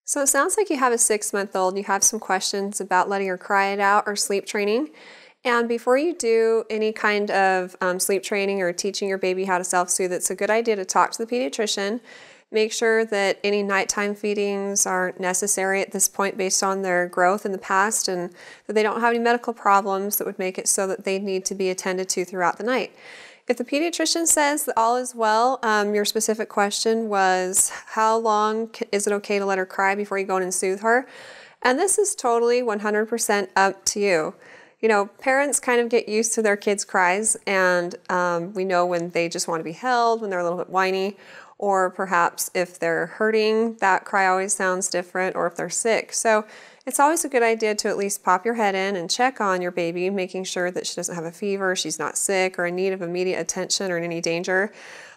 So it sounds like you have a 6-month-old. You have some questions about letting her cry it out or sleep training. And before you do any kind of sleep training or teaching your baby how to self-soothe, it's a good idea to talk to the pediatrician. Make sure that any nighttime feedings aren't necessary at this point based on their growth in the past, and that they don't have any medical problems that would make it so that they need to be attended to throughout the night. If the pediatrician says that all is well, your specific question was how long is it okay to let her cry before you go in and soothe her? And this is totally 100% up to you. You know, parents kind of get used to their kids' cries, and we know when they just want to be held, when they're a little bit whiny, or perhaps if they're hurting, that cry always sounds different, or if they're sick. So it's always a good idea to at least pop your head in and check on your baby, making sure that she doesn't have a fever, she's not sick, or in need of immediate attention or in any danger.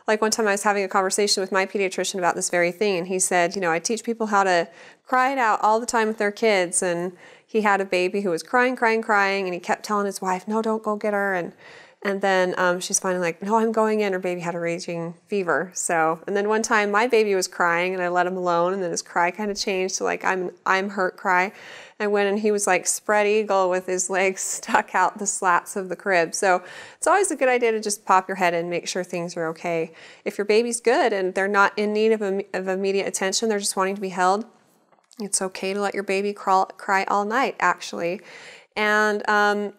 Like one time I was having a conversation with my pediatrician about this very thing, and he said, you know, I teach people how to cry it out all the time with their kids, and he had a baby who was crying, and he kept telling his wife, no, don't go get her, and then she's finally like, no, I'm going in. Her baby had a raging fever. And then one time my baby was crying and I let him alone, and then his cry kind of changed to like, I'm hurt cry. I went and he was like spread eagle with his legs stuck out the slats of the crib. So it's always a good idea to just pop your head in and make sure things are okay. If your baby's good and they're not in need of immediate attention, they're just wanting to be held, it's okay to let your baby cry all night, actually. And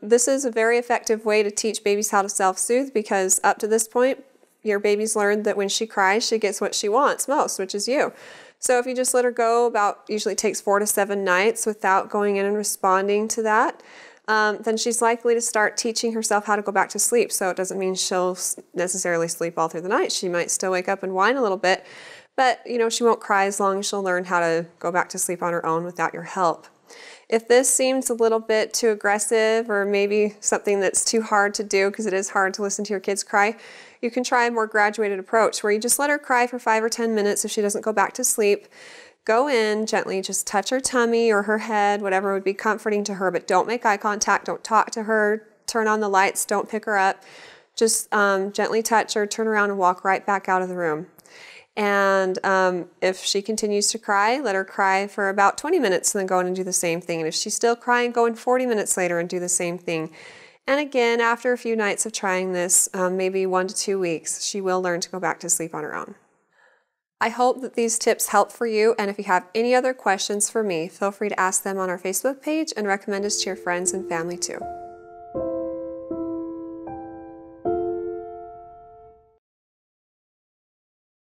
this is a very effective way to teach babies how to self-soothe, because up to this point, your baby's learned that when she cries, she gets what she wants most, which is you. So if you just let her go, usually takes 4 to 7 nights without going in and responding to that, then she's likely to start teaching herself how to go back to sleep. So it doesn't mean she'll necessarily sleep all through the night. She might still wake up and whine a little bit, but you know, she won't cry as long as she'll learn how to go back to sleep on her own without your help. If this seems a little bit too aggressive, or maybe something that's too hard to do, because it is hard to listen to your kids cry, you can try a more graduated approach where you just let her cry for 5 or 10 minutes if she doesn't go back to sleep. Go in gently, just touch her tummy or her head, whatever would be comforting to her, but don't make eye contact, don't talk to her, turn on the lights, don't pick her up. Just gently touch her, turn around and walk right back out of the room. And if she continues to cry, let her cry for about 20 minutes and then go in and do the same thing. And if she's still crying, go in 40 minutes later and do the same thing. And again, after a few nights of trying this, maybe 1 to 2 weeks, she will learn to go back to sleep on her own. I hope that these tips help for you, and if you have any other questions for me, feel free to ask them on our Facebook page and recommend us to your friends and family too.